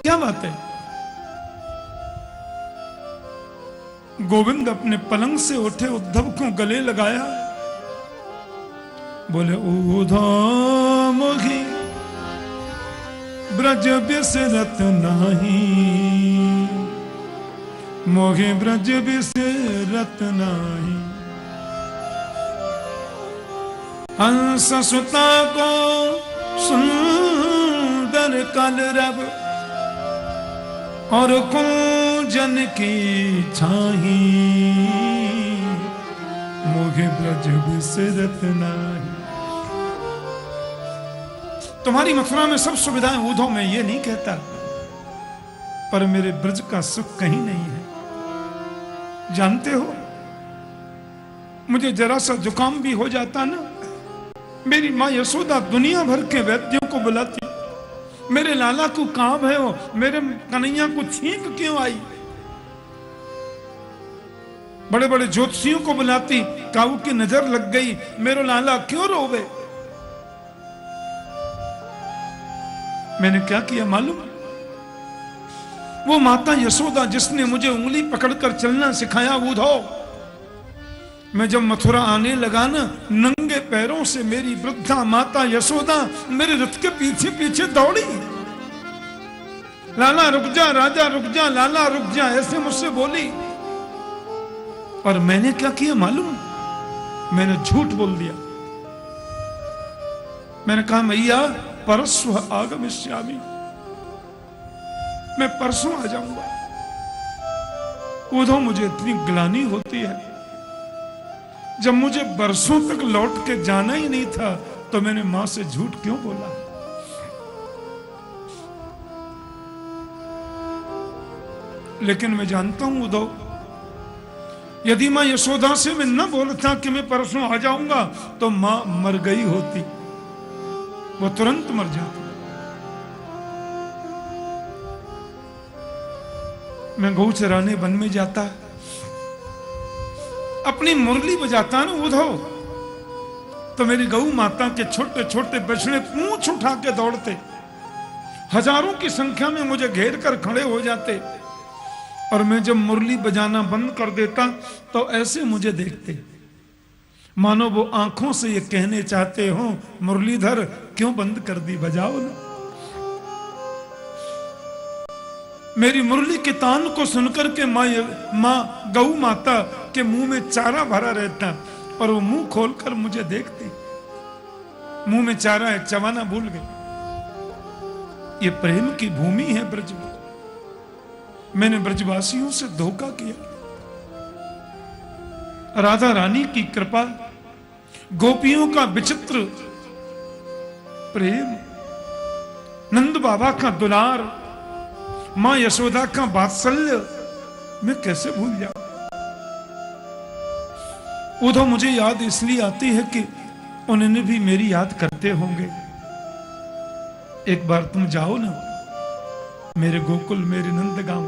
क्या बात है? गोविंद अपने पलंग से उठे, उद्धव को गले लगाया, बोले उधो मोही ब्रज बिसरत नाही, मोहे ब्रज बिसरत नाही। हंस सुता को सुंदर कलरव और कुंजन की छाही, मोहे ब्रज बिसरत नाही। तुम्हारी मथुरा में सब सुविधाएं उधो, में ये नहीं कहता, पर मेरे ब्रज का सुख कहीं नहीं है। जानते हो, मुझे जरा सा जुकाम भी हो जाता ना, मेरी माँ यशोदा दुनिया भर के वैद्यों को बुलाती, मेरे लाला को काम है, वो मेरे कन्हैया को छींक क्यों आई। बड़े बड़े ज्योतिषियों को बुलाती, काऊ की नजर लग गई, मेरे लाला क्यों रोवे। मैंने क्या किया मालूम? वो माता यशोदा जिसने मुझे उंगली पकड़कर चलना सिखाया, उधो, मैं जब मथुरा आने लगा ना, नंगे पैरों से मेरी वृद्धा माता यशोदा मेरे रथ के पीछे पीछे दौड़ी। लाला रुक जा, राजा रुक जा, लाला रुक जा, ऐसे मुझसे बोली। और मैंने क्या किया मालूम? मैंने झूठ बोल दिया। मैंने कहा मैया परसों आगमिष्यामि, मैं परसों आ जाऊंगा। उधो मुझे इतनी ग्लानि होती है, जब मुझे बरसों तक लौट के जाना ही नहीं था तो मैंने मां से झूठ क्यों बोला। लेकिन मैं जानता हूं उधो, यदि मां यशोदा से मैं न बोलता कि मैं परसों आ जाऊंगा तो मां मर गई होती, वो तुरंत मर जाती। मैं गौ चराने वन में जाता, अपनी मुरली बजाता ना उधो, तो मेरी गौ माता के छोटे छोटे बछड़े पूंछ उठा के दौड़ते, हजारों की संख्या में मुझे घेर कर खड़े हो जाते। और मैं जब मुरली बजाना बंद कर देता तो ऐसे मुझे देखते, मानो वो आंखों से ये कहने चाहते हो, मुरलीधर क्यों बंद कर दी, बजाओ ना। मेरी मुरली के तान को सुनकर के माँ गौ माता के मुंह में चारा भरा रहता और वो मुंह खोलकर मुझे देखती, मुंह में चारा है, चबाना भूल गई। ये प्रेम की भूमि है ब्रज में। मैंने ब्रजवासियों से धोखा किया। राधा रानी की कृपा, गोपियों का विचित्र प्रेम, नंद बाबा का दुलार, मां यशोदा का वात्सल्य, मैं कैसे भूल जाऊं। उधो मुझे याद इसलिए आती है कि उन्होंने भी मेरी याद करते होंगे। एक बार तुम जाओ ना मेरे गोकुल, मेरे नंदगांव,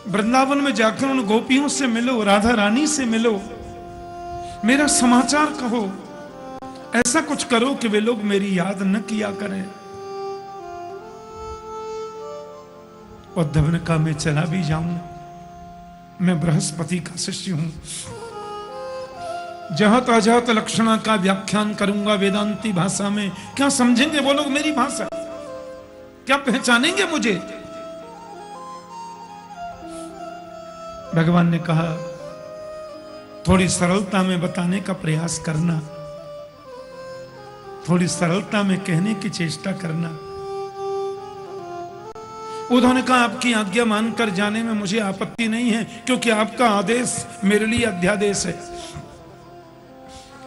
वृंदावन में जाकर उन गोपियों से मिलो, राधा रानी से मिलो, मेरा समाचार कहो, ऐसा कुछ करो कि वे लोग मेरी याद न किया करें। उद्धव ने कहा मैं चला भी जाऊं, मैं बृहस्पति का शिष्य हूं, जहत अजहत लक्षणा का व्याख्यान करूंगा वेदांती भाषा में। क्या समझेंगे वो लोग मेरी भाषा? क्या पहचानेंगे मुझे? भगवान ने कहा थोड़ी सरलता में बताने का प्रयास करना, थोड़ी सरलता में कहने की चेष्टा करना। उन्होंने कहा आपकी आज्ञा मानकर जाने में मुझे आपत्ति नहीं है, क्योंकि आपका आदेश मेरे लिए अध्यादेश है।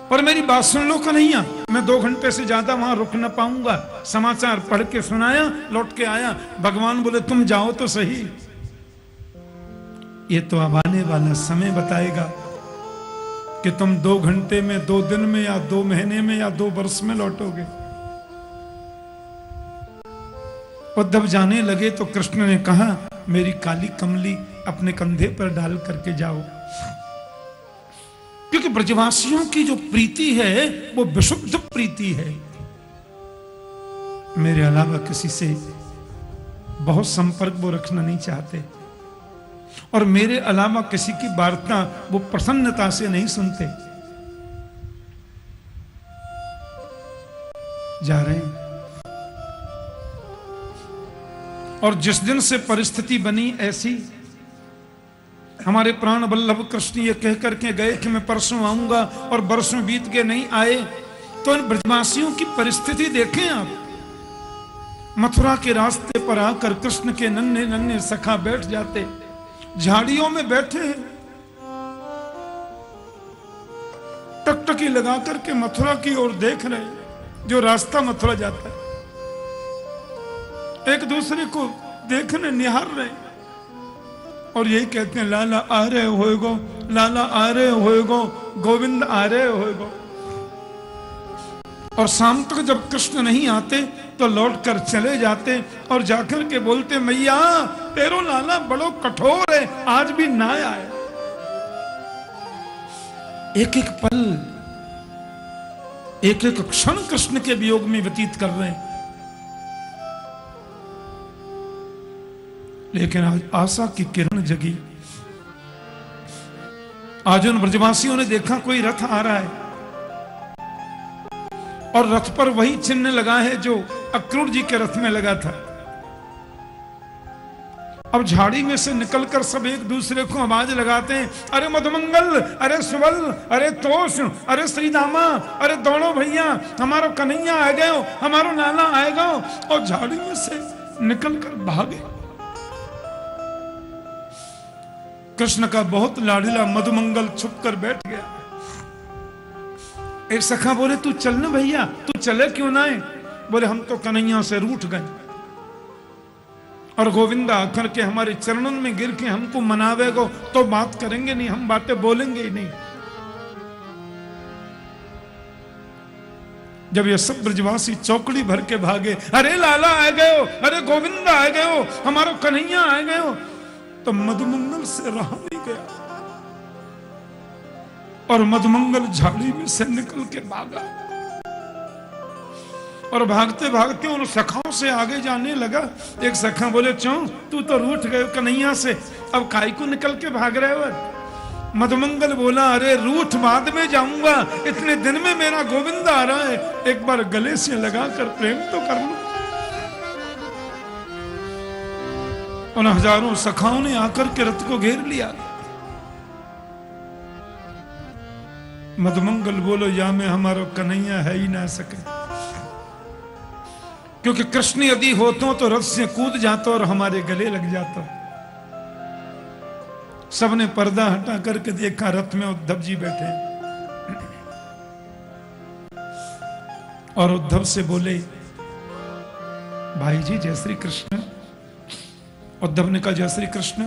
पर मेरी बात सुन लो कन्हैया, मैं 2 घंटे से ज्यादा वहां रुक न पाऊंगा। समाचार पढ़ के सुनाया, लौट के आया। भगवान बोले तुम जाओ तो सही, ये तो अब आने वाला समय बताएगा कि तुम 2 घंटे में, 2 दिन में, या 2 महीने में, या 2 वर्ष में लौटोगे। उद्धव जाने लगे तो कृष्ण ने कहा मेरी काली कमली अपने कंधे पर डाल करके जाओ, क्योंकि ब्रजवासियों की जो प्रीति है वो विशुद्ध प्रीति है। मेरे अलावा किसी से बहुत संपर्क वो रखना नहीं चाहते, और मेरे अलावा किसी की वार्ता वो प्रसन्नता से नहीं सुनते। जा रहे हैं, और जिस दिन से परिस्थिति बनी ऐसी, हमारे प्राण वल्लभ कृष्ण ये कह करके गए कि मैं परसों आऊंगा, और बरसों बीत के नहीं आए। तो इन ब्रजवासियों की परिस्थिति देखें आप। मथुरा के रास्ते पर आकर कृष्ण के नन्हे नन्हे सखा बैठ जाते, झाड़ियों में बैठे हैं, टकटकी लगा करके मथुरा की ओर देख रहे हैं, जो रास्ता मथुरा जाता है। एक दूसरे को देखने निहार रहे, और यही कहते हैं लाला आ रहे होएगो, लाला आ रहे होएगो, गोविंद आ रहे होएगो। और शाम तक जब कृष्ण नहीं आते तो लौट कर चले जाते, और जाकर के बोलते मैया तेरो लाला बड़ो कठोर है, आज भी ना आया। एक एक पल, एक एक क्षण कृष्ण के वियोग में व्यतीत कर रहे हैं। लेकिन आज आशा की किरण जगी। आज उन ब्रजवासियों ने देखा कोई रथ आ रहा है, और रथ पर वही चिन्ह लगा है जो अक्रूर जी के रथ में लगा था। अब झाड़ी में से निकलकर सब एक दूसरे को आवाज लगाते हैं, अरे मधुमंगल, अरे सुबल, अरे तोष, अरे श्रीदामा, अरे दौड़ो भैया, हमारो कन्हैया आ गए, हमारो नाना आएगा। और झाड़ी में से निकलकर भागे। कृष्ण का बहुत लाडीला मधुमंगल छुपकर बैठ गया। एक सखा बोले तू चल ना भैया, तू चले क्यों ना है? बोले हम तो कन्हैया से रूठ गए, और गोविंदा आकर के हमारे चरणों में गिर के हमको मनावेगो तो बात करेंगे नहीं, हम बातें बोलेंगे ही नहीं। जब ये सब ब्रजवासी चौकड़ी भर के भागे, अरे लाला आ गए हो, अरे गोविंदा आ गए हो, हमारा कन्हैया आ गए हो, तो मधुमंगल से रहा नहीं गया, और मधुमंगल झाड़ी में से निकल के भागा, और भागते भागते उन सखाओं से आगे जाने लगा। एक सखा बोले चौ तू तो रूठ गए कन्हैया से, अब काई को निकल के भाग रहे हो? मधुमंगल बोला अरे रूठ बाद में जाऊंगा, इतने दिन में मेरा गोविंद आ रहा है, एक बार गले से लगाकर प्रेम तो कर लूं। उन हजारों सखाओं ने आकर के रथ को घेर लिया। मधुमंगल बोलो या में हमारा कन्हैया है ही ना सके, क्योंकि कृष्ण यदि होतो तो रथ से कूद जाता और हमारे गले लग जाता। सबने पर्दा हटा करके देखा, रथ में उद्धव जी बैठे, और उद्धव से बोले भाई जी जय श्री कृष्ण। उद्धव ने कहा जय श्री कृष्ण,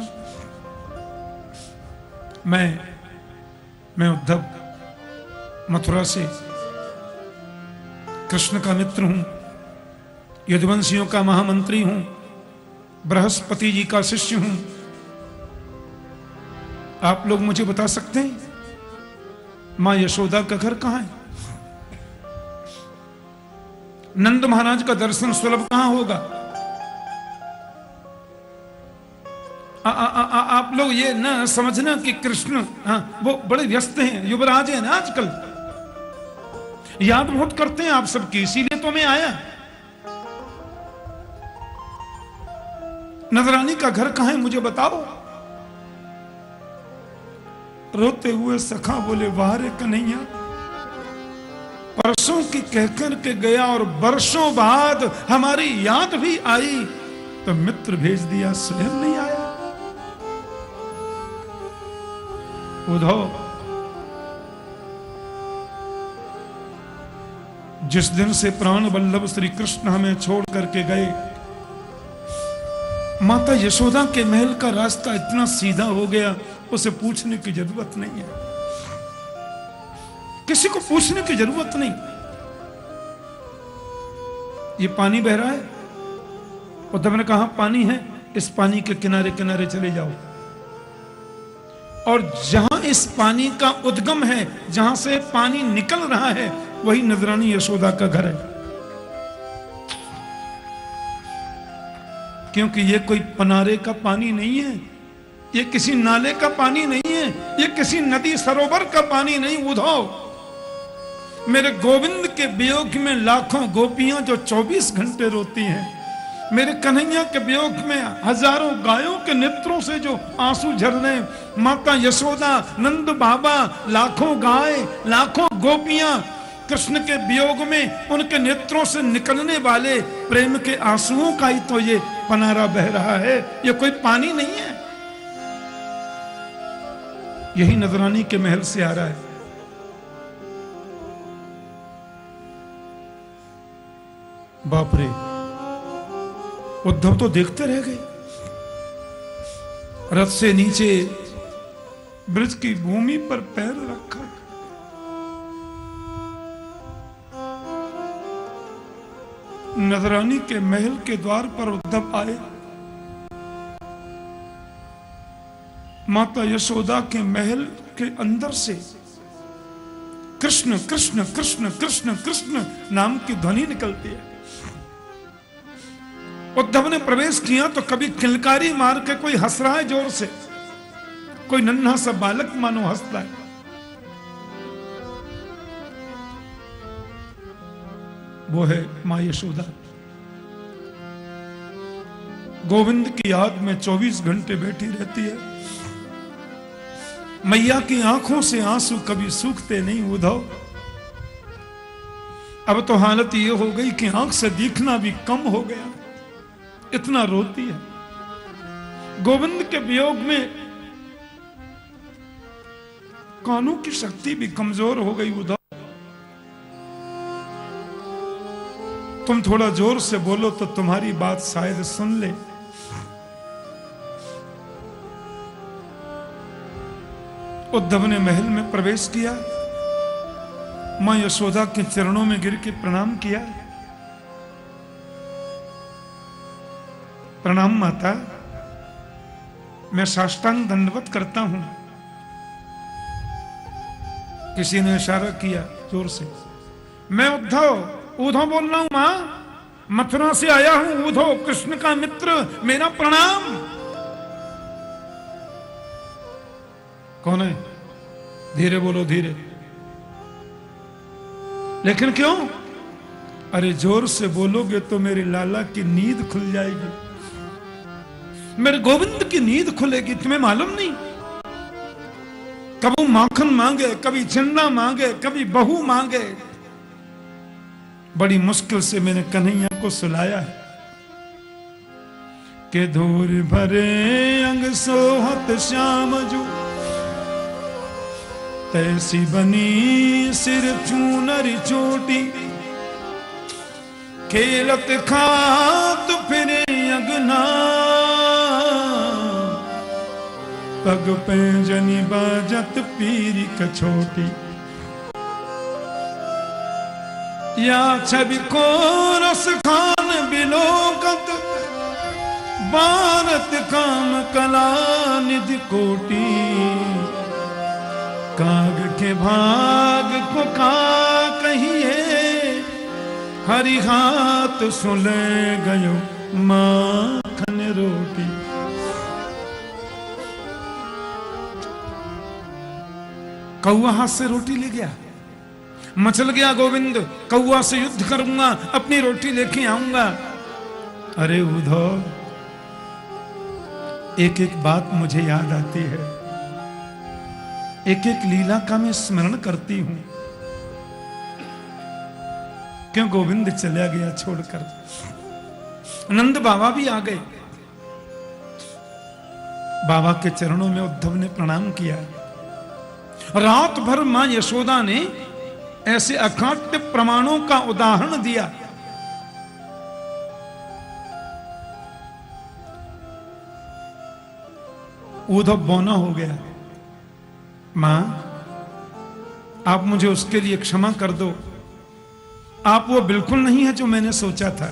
मैं उद्धव मथुरा से कृष्ण का मित्र हूं, यदुवंशियों का महामंत्री हूं, बृहस्पति जी का शिष्य हूं। आप लोग मुझे बता सकते हैं मां यशोदा का घर कहां है? नंद महाराज का दर्शन सुलभ कहां होगा? आप लोग ये ना समझना कि कृष्ण वो बड़े व्यस्त हैं, युवराज हैं ना आजकल, याद बहुत करते हैं आप सबकी, इसीलिए तो मैं आया। नजरानी का घर कहां है मुझे बताओ। रोते हुए सखा बोले वाह रे कन्हैया, परसों की कहकर के गया और वर्षों बाद हमारी याद भी आई, तो मित्र भेज दिया स्वयं नहीं आया। उद्धव जिस दिन से प्राण वल्लभ श्री कृष्ण हमें छोड़ करके गए, माता यशोदा के महल का रास्ता इतना सीधा हो गया, उसे पूछने की जरूरत नहीं है, किसी को पूछने की जरूरत नहीं। ये पानी बह रहा है, उद्धव ने कहा पानी है, इस पानी के किनारे किनारे चले जाओ, और जहां इस पानी का उद्गम है, जहां से पानी निकल रहा है, वही नजरानी यशोदा का घर है। क्योंकि ये कोई पनारे का पानी नहीं है, ये किसी नाले का पानी नहीं है, ये किसी नदी सरोवर का पानी नहीं। उद्धव, मेरे गोविंद के वियोग में लाखों गोपियां जो 24 घंटे रोती हैं, मेरे कन्हैया के वियोग में हजारों गायों के नेत्रों से जो आंसू झर रहे, माता यशोदा, नंद बाबा, लाखों गाय, लाखों गोपियां कृष्ण के वियोग में उनके नेत्रों से निकलने वाले प्रेम के आंसुओं का ही तो ये पनारा बह रहा है, ये कोई पानी नहीं है। यही नजरानी के महल से आ रहा है। बाप रे, उद्धव तो देखते रह गए। रथ से नीचे ब्रज की भूमि पर पैर रखा, नजरानी के महल के द्वार पर उद्धव आए। माता यशोदा के महल के अंदर से कृष्ण कृष्ण कृष्ण कृष्ण कृष्ण नाम की ध्वनि निकलती है। उद्धव ने प्रवेश किया तो कभी किलकारी मार के कोई हंस रहा है जोर से, कोई नन्हा सा बालक मानो हंसता है। वो है मां यशोदा। गोविंद की याद में 24 घंटे बैठी रहती है। मैया की आंखों से आंसू कभी सूखते नहीं उद्धव। अब तो हालत ये हो गई कि आंख से दिखना भी कम हो गया, इतना रोती है। गोविंद के वियोग में कानों की शक्ति भी कमजोर हो गई उद्धव। तुम थोड़ा जोर से बोलो तो तुम्हारी बात शायद सुन ले। उद्धव ने महल में प्रवेश किया, मां यशोदा के चरणों में गिर के प्रणाम किया। प्रणाम माता, मैं साष्टांग दंडवत करता हूं। किसी ने इशारा किया जोर से। मैं उद्धव बोल रहा हूं मां, मथुरा से आया हूं। उद्धव कृष्ण का मित्र, मेरा प्रणाम। कौन है? धीरे बोलो, धीरे। लेकिन क्यों? अरे जोर से बोलोगे तो मेरी लाला की नींद खुल जाएगी, मेरे गोविंद की नींद खुलेगी। तुम्हें मालूम नहीं, कभी माखन मांगे, कभी चंदा मांगे, कभी बहू मांगे। बड़ी मुश्किल से मैंने कन्हैया को सुलाया है कि धूर भरे अंग सोहत श्याम जू, तैसी बनी सिर चूनर चोटी, खेलत खात फिरे अगना, पग पैंजनी बाजत पीरी कछोटी। या छवि को रस खान बिलोकत, भारत काम कला निधि कोटि, काग के भाग को का कहिए, हरि हाथ सुले गयो माखन रोटी। कौआ हाथ से रोटी ले गया, मचल गया गोविंद, कौआ से युद्ध करूंगा, अपनी रोटी लेके आऊंगा। अरे उद्धव, एक एक बात मुझे याद आती है, एक एक लीला का मैं स्मरण करती हूं। क्यों गोविंद चला गया छोड़कर? नंद बाबा भी आ गए। बाबा के चरणों में उद्धव ने प्रणाम किया। रात भर मां यशोदा ने ऐसे अकाट्य प्रमाणों का उदाहरण दिया। उद्धव बौना हो गया। मां, आप मुझे उसके लिए क्षमा कर दो। आप वो बिल्कुल नहीं है जो मैंने सोचा था।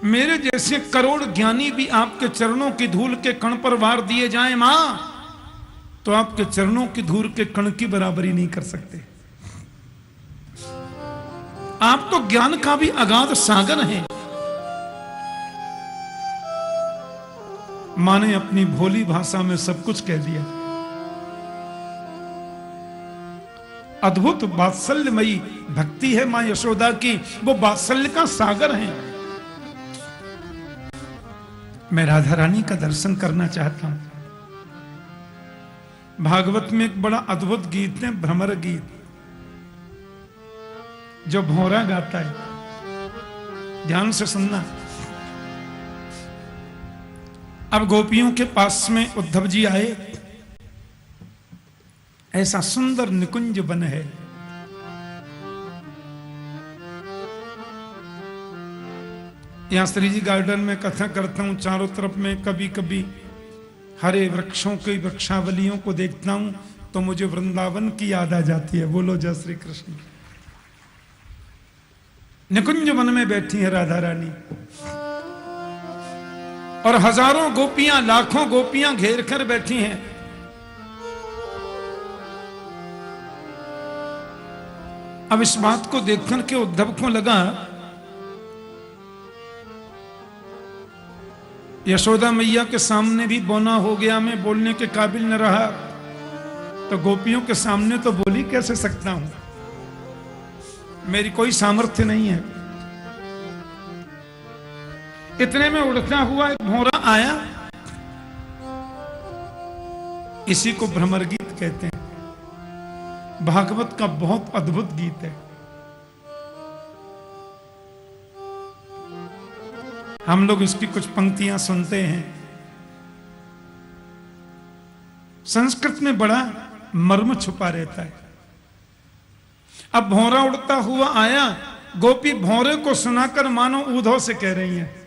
मेरे जैसे करोड़ ज्ञानी भी आपके चरणों की धूल के कण पर वार दिए जाएं मां, तो आपके चरणों की धूल के कण की बराबरी नहीं कर सकते। आप तो ज्ञान का भी अगाध सागर हैं। मां ने अपनी भोली भाषा में सब कुछ कह दिया। अद्भुत वात्सल्यमयी भक्ति है मां यशोदा की, वो वात्सल्य का सागर है। मैं राधा रानी का दर्शन करना चाहता हूं। भागवत में एक बड़ा अद्भुत गीत है, भ्रमर गीत, जो भौरा गाता है। ध्यान से सुनना। अब गोपियों के पास में उद्धव जी आए। ऐसा सुंदर निकुंज वन है। यहां श्री जी गार्डन में कथा करता हूं, चारों तरफ में कभी कभी हरे वृक्षों की वृक्षावलियों को देखता हूं तो मुझे वृंदावन की याद आ जाती है। बोलो जय श्री कृष्ण। निकुंज वन में बैठी है राधा रानी और हजारों गोपियां, लाखों गोपियां घेर कर बैठी हैं। अब इस बात को देखकर के उद्धव को लगा यशोदा मैया के सामने भी बौना हो गया, मैं बोलने के काबिल न रहा, तो गोपियों के सामने तो बोल ही कैसे सकता हूं, मेरी कोई सामर्थ्य नहीं है। इतने में उड़ता हुआ एक भौरा आया। इसी को भ्रमर गीत कहते हैं। भागवत का बहुत अद्भुत गीत है। हम लोग इसकी कुछ पंक्तियां सुनते हैं। संस्कृत में बड़ा मर्म छुपा रहता है। अब भौरा उड़ता हुआ आया, गोपी भौरे को सुनाकर मानो ऊधव से कह रही हैं,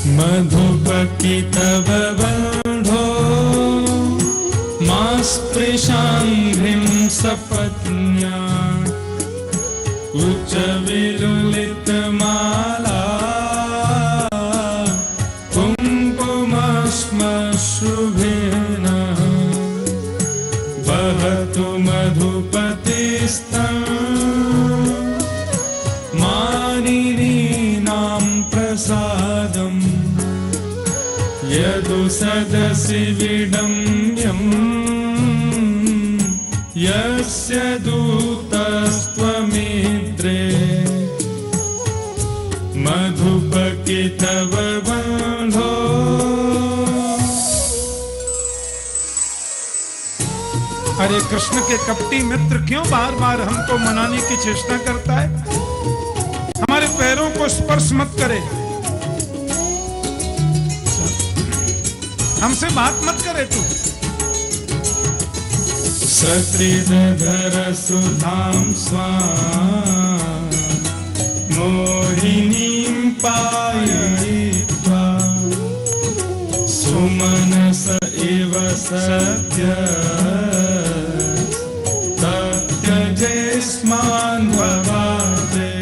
मधुपति तव बंधो मां स्पृशांघ्रिं सपत्न्या उच्च विलुलित माला कुंकुमश्मश्रुभेन वहतु मधुपतिस्तं मानिनीनां प्रसादम् यदु सदसि विडम्यम् यस्य दूतस्त्वमिद्रे मधुपति तव बंधो। अरे कृष्ण के कपटी मित्र क्यों बार बार हमको मनाने की चेष्टा करता है? हमारे पैरों को स्पर्श मत करे, हमसे बात मत करे तू। सकृदधर सुधां स्वां मोहिनीं पाययित्वा सुमनस इव सद्य तत्यजेस्मान् भवाते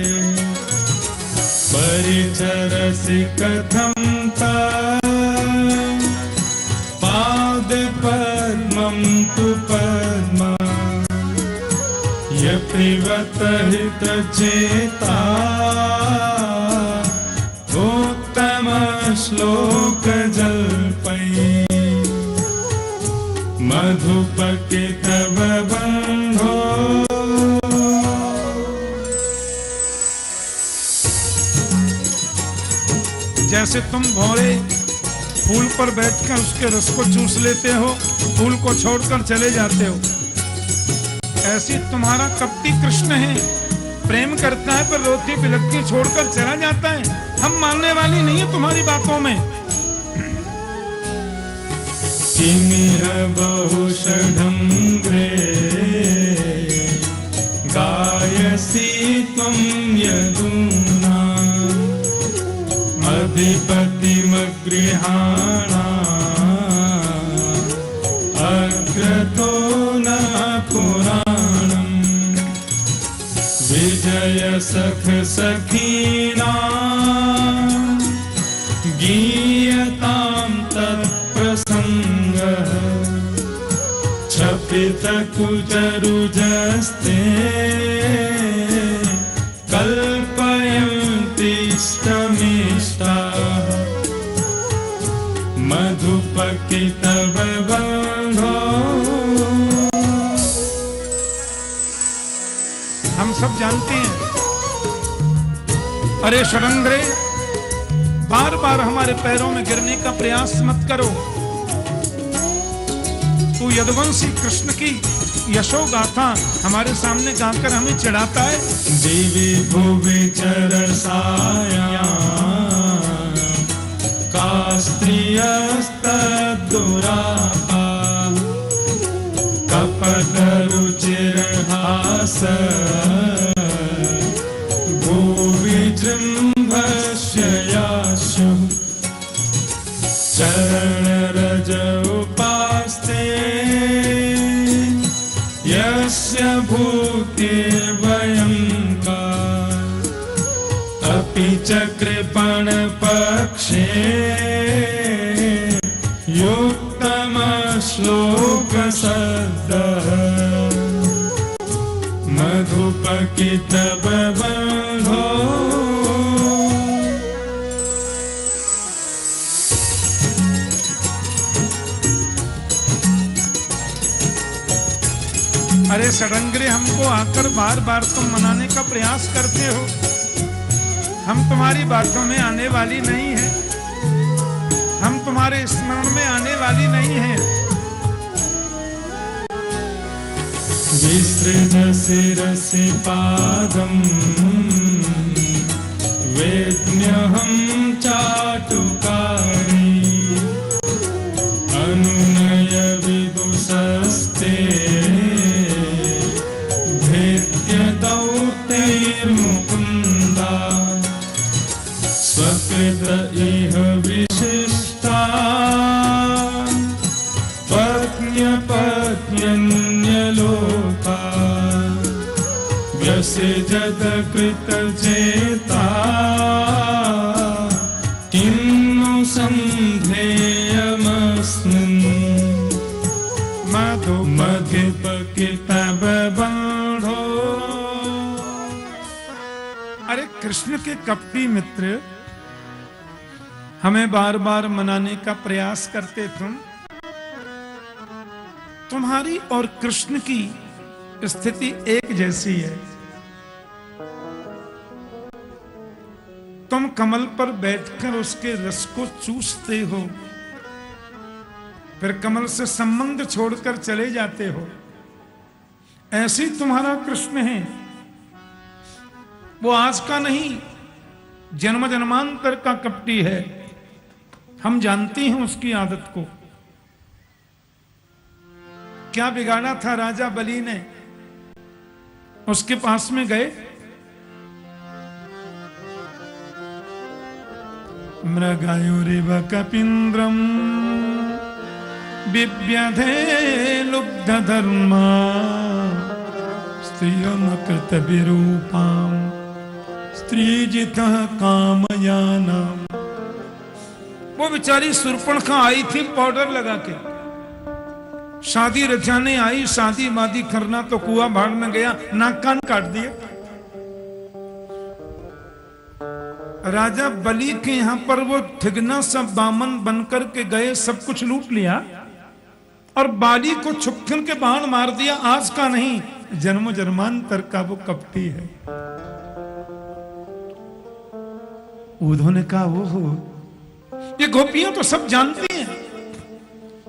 परिचरसि कथं पद्मं तु पद्मा यप्रिवत हितचेता उत्तम श्लोक जल्पै मधुपति तव बंधो। जैसे तुम भौरे फूल पर बैठकर उसके रस को चूस लेते हो, फूल को छोड़कर चले जाते हो, ऐसी तुम्हारा कपटी कृष्ण है। प्रेम करता है पर रोती बिलखती छोड़कर चला जाता है। हम मानने वाली नहीं है तुम्हारी बातों में। किमिह बहुषढंग्रे गायसी त्वं यदूना अधिपतिमगृहाणा अग्रतो न पुराणम् हृदय सख सखीना गीयतां तत्प्रसङ्गः क्षपितकुचरुजस्ते कल्पयन्तीष्टमिष्टाः मधुपकितवबन्धो। हम सब जानते हैं, अरे षडंगरे, बार बार हमारे पैरों में गिरने का प्रयास मत करो। तू यदुवंशी कृष्ण की यशो गाथा हमारे सामने गाकर हमें चिढ़ाता है। दिवि भुवि चरसाया का स्त्रियस्तदुरापा कपटरुचिरहास भुवि जृम्भस्ययाशु चरणरज उपास्ते यस्य भूतिर्वयं का अपि च कृपणपक्षे युक्तमश्लोकसद्दः मधुपकितबबन्धो। अरे षडंगरे, हमको आकर बार बार तुम मनाने का प्रयास करते हो। हम तुम्हारी बातों में आने वाली नहीं है, हम तुम्हारे स्मरण में आने वाली नहीं है। विसृज शिरसि पादं वेद्म्यहं चाटुकारी अनुनय विदुषस्ते मुकुन्दा स्वकृत इह विशिष्टा पत्न्यपत्न्यन्यलोका व्यसिजत कृतचेता किं नु सन्धेयमस्मिन् मधुपकितबबन्धो। अरे कृष्ण के कपटी मित्र हमें बार बार मनाने का प्रयास करते। तुम्हारी और कृष्ण की स्थिति एक जैसी है। तुम कमल पर बैठकर उसके रस को चूसते हो, फिर कमल से संबंध छोड़कर चले जाते हो। ऐसे तुम्हारा कृष्ण है। वो आज का नहीं, जन्म जन्मांतर का कपटी है। हम जानते हैं उसकी आदत को। क्या बिगाड़ा था राजा बलि ने? उसके पास में गए, मृगायुरिव कपिन्द्रम बिभ्यधे लुब्ध धर्मा स्त्रियमकृत विरूपाम स्त्रीजितः कामयानाम। वो बेचारी शूर्पणखा आई थी पाउडर लगा के, शादी रचाने आई, शादी मादी करना तो कुआं भाड़ में गया, नाक कान काट दिए। राजा बलि के यहां पर वो ठिगना सब बामन बनकर के गए, सब कुछ लूट लिया और बाली को छुपछुन के बाण मार दिया। आज का नहीं, जन्म जन्मांतर का वो कपटी है। उद्धव ने कहा, ओहो, ये गोपियां तो सब जानती हैं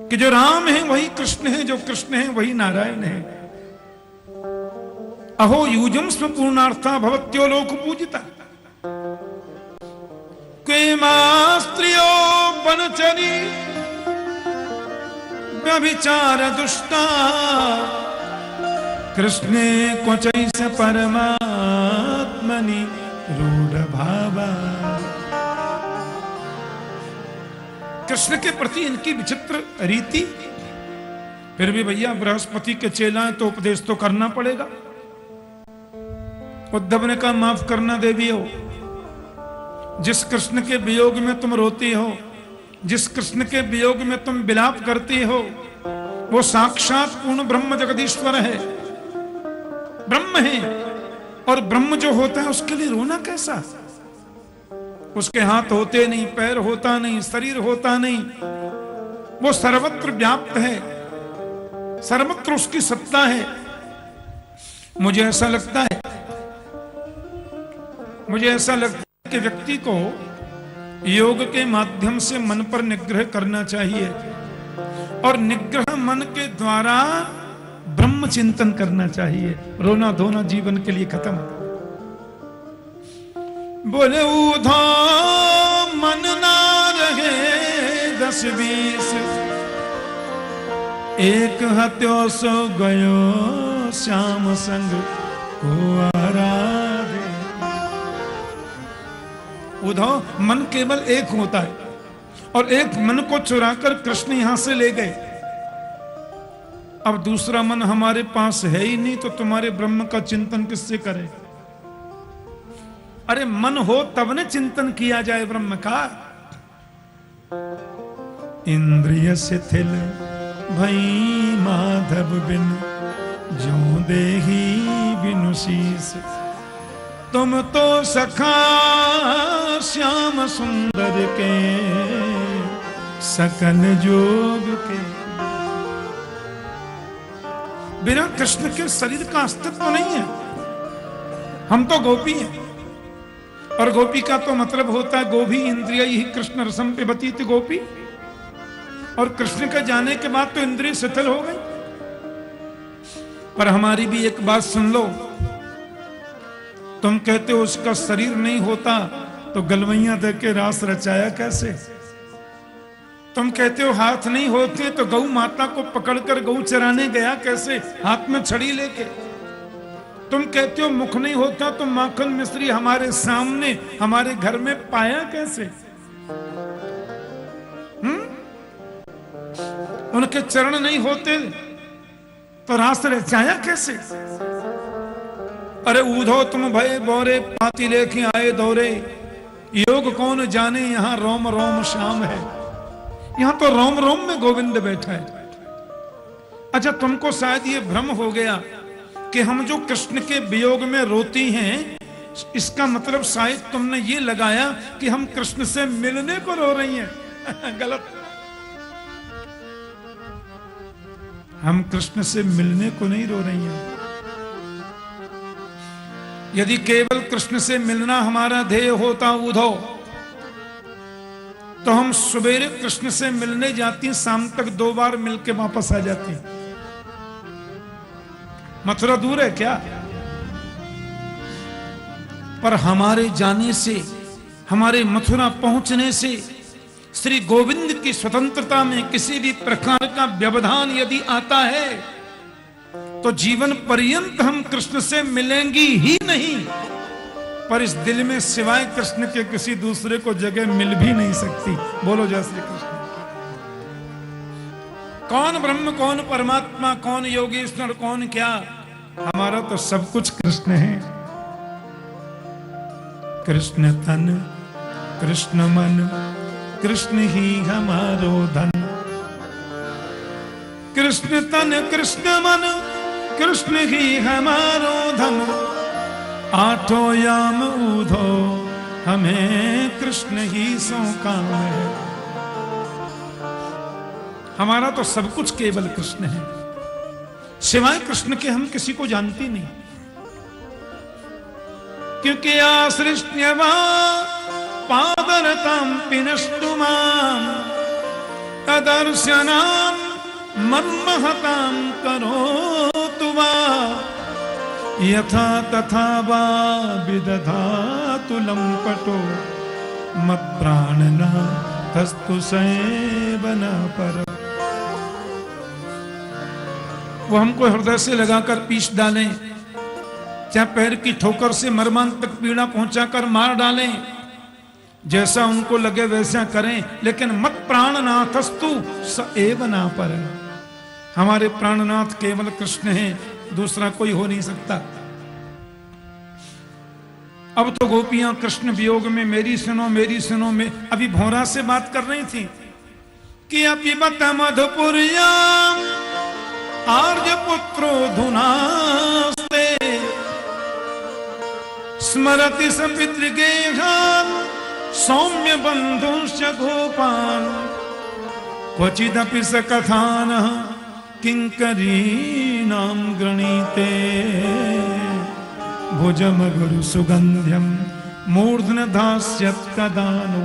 कि जो राम है वही कृष्ण है, जो कृष्ण है वही नारायण है। अहो यूजम स्व पूर्णार्था भवत्यो लोक पूजिता स्त्रियो बनचरी व्यभिचार दुष्टा कृष्णे क्वचैस परमात्मनि रूढ़ भावा। कृष्ण के प्रति इनकी विचित्र रीति, फिर भी भैया बृहस्पति के चेला तो उपदेश तो करना पड़ेगा। उद्धव ने कहा माफ करना देवियों, जिस कृष्ण के वियोग में तुम रोती हो, जिस कृष्ण के वियोग में तुम विलाप करती हो, वो साक्षात पूर्ण ब्रह्म जगदीश्वर है, ब्रह्म है। और ब्रह्म जो होता है उसके लिए रोना कैसा? उसके हाथ होते नहीं, पैर होता नहीं, शरीर होता नहीं, वो सर्वत्र व्याप्त है, सर्वत्र उसकी सत्ता है। मुझे ऐसा लगता है कि व्यक्ति को योग के माध्यम से मन पर निग्रह करना चाहिए और निग्रह मन के द्वारा ब्रह्म चिंतन करना चाहिए। रोना धोना जीवन के लिए खत्म। बोले उधो मन ना रहे 10-20, एक हत्यो सो गयो श्याम संग को आराधे। उधो मन केवल एक होता है और एक मन को चुराकर कृष्ण यहां से ले गए। अब दूसरा मन हमारे पास है ही नहीं तो तुम्हारे ब्रह्म का चिंतन किससे करें? अरे मन हो तब ने चिंतन किया जाए ब्रह्म का। इंद्रिय शिथिल भई माधव बिन, जो देही बिनु शीस। तुम तो सखा श्याम सुंदर के, सकल जोग के। बिना कृष्ण के शरीर का अस्तित्व नहीं है। हम तो गोपी हैं और गोपी का तो मतलब होता है गोभी इंद्रिय ही कृष्ण रसम पे बतीत गोपी। और कृष्ण के जाने के बाद तो इंद्रिय शिथिल हो गई। पर हमारी भी एक बात सुन लो, तुम कहते हो उसका शरीर नहीं होता तो गलवैया दे के रास रचाया कैसे? तुम कहते हो हाथ नहीं होते तो गौ माता को पकड़कर गौ चराने गया कैसे, हाथ में छड़ी लेके? तुम कहते हो मुख नहीं होता तो माखन मिश्री हमारे सामने हमारे घर में पाया कैसे? उनके चरण नहीं होते तो रास रचाया कैसे? अरे ऊधो तुम भय बोरे, पाती लेके आए दौरे। योग कौन जाने यहां रोम रोम श्याम है। यहां तो रोम रोम में गोविंद बैठा है। अच्छा, तुमको शायद ये भ्रम हो गया कि हम जो कृष्ण के वियोग में रोती हैं, इसका मतलब शायद तुमने ये लगाया कि हम कृष्ण से मिलने को रो रही हैं। गलत। हम कृष्ण से मिलने को नहीं रो रही हैं। यदि केवल कृष्ण से मिलना हमारा ध्येय होता उधो, तो हम सवेरे कृष्ण से मिलने जाती, शाम तक 2 बार मिलके वापस आ जाती। मथुरा दूर है क्या? पर हमारे जाने से, हमारे मथुरा पहुंचने से श्री गोविंद की स्वतंत्रता में किसी भी प्रकार का व्यवधान यदि आता है तो जीवन पर्यंत हम कृष्ण से मिलेंगी ही नहीं। पर इस दिल में सिवाय कृष्ण के किसी दूसरे को जगह मिल भी नहीं सकती। बोलो जय श्री कृष्ण। कौन ब्रह्म, कौन परमात्मा, कौन योगेश्वर, कौन क्या? हमारा तो सब कुछ कृष्ण है। कृष्ण तन, कृष्ण मन, कृष्ण ही हमारो धन। कृष्ण तन, कृष्ण मन, कृष्ण ही हमारो धन। आठों याम ऊधो, हमें कृष्ण ही सो काम है। हमारा तो सब कुछ केवल कृष्ण है। सिवाय कृष्ण के हम किसी को जानती नहीं। क्योंकि आश्रिष्ण्यवा पादरताम पिनस्तु माम, तदर्शनाम मन्महताम करोतु वा। यथा तथा वा विदधातु लंपटो, मत्प्राणना तस्तु सेवना पर। वो हमको हृदय से लगाकर पीस डालें, चाहे पैर की ठोकर से मर्मांत तक पीड़ा पहुंचाकर मार डालें, जैसा उनको लगे वैसा करें, लेकिन मत प्राणनाथस्तु स एव ना पर। हमारे प्राणनाथ केवल कृष्ण हैं, दूसरा कोई हो नहीं सकता। अब तो गोपियां कृष्ण वियोग में मेरी सुनो में अभी भौरा से बात कर रही थी कि अपिबत मधुपुरिया आर्य पुत्रो धुनास्ते स्मरति सपितृगेहान् सौम्य बंधुश्च गोपान् क्वचिदपि स कथानः किंकरीणां गृणीते भुजम गुरु सुगंध्यम मूर्धन धास्यत् कदानु।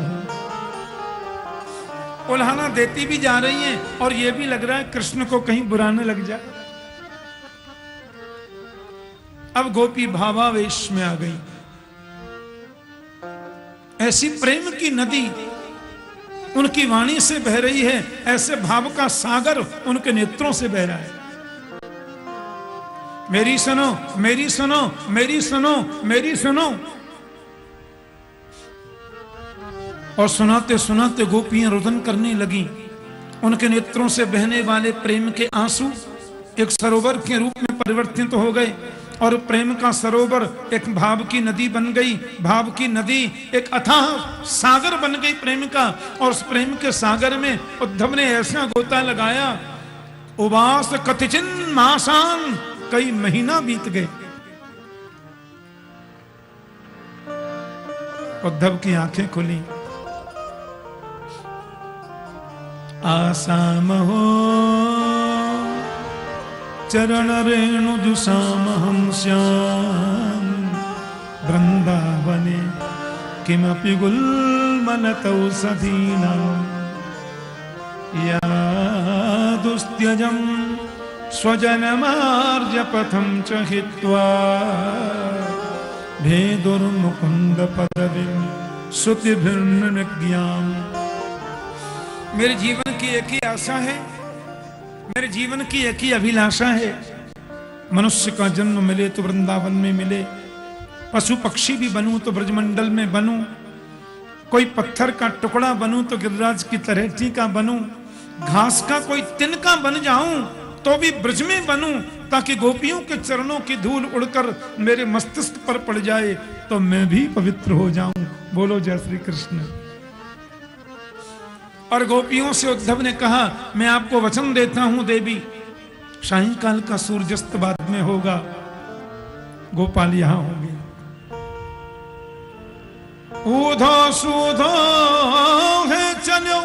उल्हाना देती भी जा रही है और ये भी लग रहा है कृष्ण को कहीं बुरा न लग जाए। अब गोपी भावावेश में आ गई। ऐसी प्रेम की नदी उनकी वाणी से बह रही है, ऐसे भाव का सागर उनके नेत्रों से बह रहा है। मेरी सुनो मेरी सुनो मेरी सुनो मेरी सुनो। और सुनाते सुनाते गोपियां रुदन करने लगी। उनके नेत्रों से बहने वाले प्रेम के आंसू एक सरोवर के रूप में परिवर्तित हो गए और प्रेम का सरोवर एक भाव की नदी बन गई। भाव की नदी एक अथाह सागर बन गई प्रेम का। और उस प्रेम के सागर में उद्धव ने ऐसा गोता लगाया, उवास कतिचिन मासान, कई महीना बीत गए। उद्धव की आंखें खुली। आसाम हो चरण रेणु जुषामहं श्याम वृंदावने किमपि गुल्मनतौ सधीनां या दुस्त्यजं स्वजनमार्जपथं च हित्वा भेदुर्मुकुन्द पदवीं श्रुतिभिर्निज्ञाम्। मेरे जीवन की एक ही आशा है, मेरे जीवन की एक ही अभिलाषा है, मनुष्य का जन्म मिले तो वृंदावन में मिले, पशु पक्षी भी बनूं तो ब्रजमंडल में बनूं, कोई पत्थर का टुकड़ा बनूं तो गिरिराज की तलहटी का बनूं, घास का कोई तिनका बन जाऊं तो भी ब्रज में बनूं, ताकि गोपियों के चरणों की धूल उड़कर मेरे मस्तिष्क पर पड़ जाए तो मैं भी पवित्र हो जाऊं। बोलो जय श्री कृष्ण। और गोपियों से उद्धव ने कहा, मैं आपको वचन देता हूं देवी, सायंकाल का सूर्यास्त बाद में होगा, गोपाल यहां होंगे। ऊधो सूधो है चलो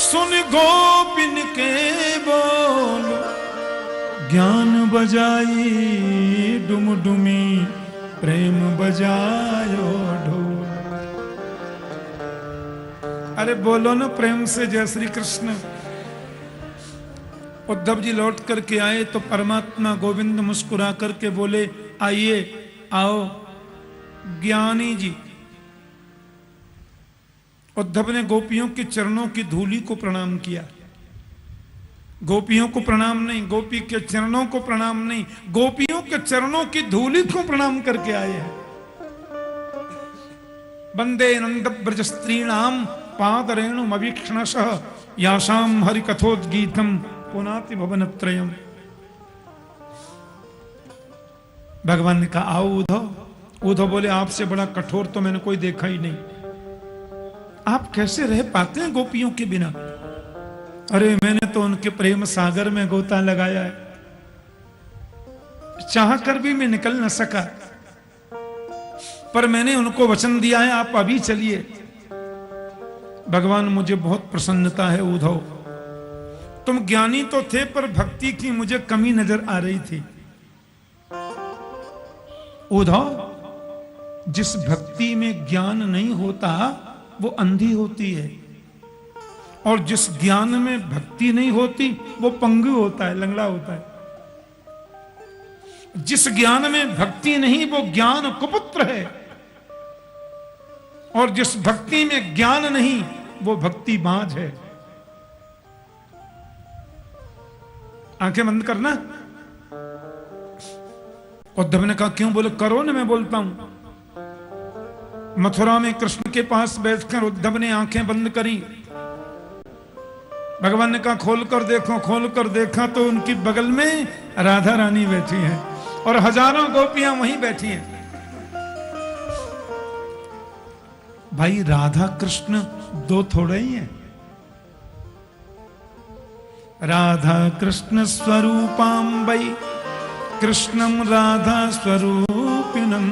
सुन गोपिन के बोल, ज्ञान बजाई डुमडुमी प्रेम बजायो ढोल। अरे बोलो ना प्रेम से जय श्री कृष्ण। उद्धव जी लौट करके आए तो परमात्मा गोविंद मुस्कुरा करके बोले, आइए आओ ज्ञानी जी। उद्धव ने गोपियों के चरणों की धूली को प्रणाम किया। गोपियों को प्रणाम नहीं, गोपी के चरणों को प्रणाम नहीं, गोपियों के चरणों की धूली को प्रणाम करके आए हैं। वंदे नंद ब्रज स्त्रीणाम पादरेणु मवीक्षणशः यासाम हरि कथोद्गीतम पुनाति भवनत्रयम्। भगवान ने कहा, आओ उद्धव। उद्धव बोले, आपसे बड़ा कठोर तो मैंने कोई देखा ही नहीं। आप कैसे रह पाते हैं गोपियों के बिना? अरे मैंने तो उनके प्रेम सागर में गोता लगाया है, चाह कर भी मैं निकल न सका, पर मैंने उनको वचन दिया है, आप अभी चलिए। भगवान, मुझे बहुत प्रसन्नता है उद्धव, तुम ज्ञानी तो थे पर भक्ति की मुझे कमी नजर आ रही थी। उद्धव, जिस भक्ति में ज्ञान नहीं होता वो अंधी होती है, और जिस ज्ञान में भक्ति नहीं होती वो पंगु होता है, लंगड़ा होता है। जिस ज्ञान में भक्ति नहीं वो ज्ञान कुपुत्र है, और जिस भक्ति में ज्ञान नहीं वो भक्ति बाज है। आंखें बंद करना। उद्धव ने कहा, क्यों? बोले, करो ना, मैं बोलता हूं। मथुरा में कृष्ण के पास बैठकर उद्धव ने आंखें बंद करी। भगवान ने कहा, खोल कर देखो। खोल कर देखा तो उनकी बगल में राधा रानी बैठी है और हजारों गोपियां वहीं बैठी हैं। भाई राधा कृष्ण दो थोड़े ही हैं। राधा कृष्ण स्वरूपाम्बै कृष्णं राधा स्वरूपिणं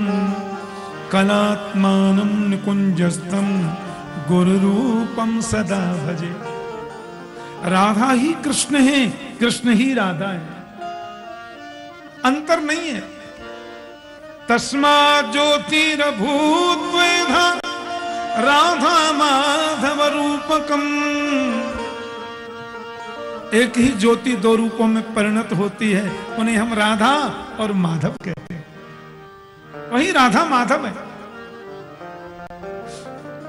कलात्मानं निकुंजस्थं गुरुरूपम सदा भजे। राधा ही कृष्ण है, कृष्ण ही राधा है, अंतर नहीं है। तस्मा ज्योतिरभूत्वेधा राधा माधव रूपकम। एक ही ज्योति दो रूपों में परिणत होती है, उन्हें हम राधा और माधव कहते हैं। वही राधा माधव है।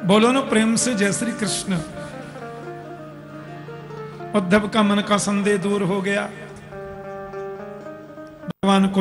बोलो ना प्रेम से जय श्री कृष्ण। उद्धव का मन का संदेह दूर हो गया। भगवान को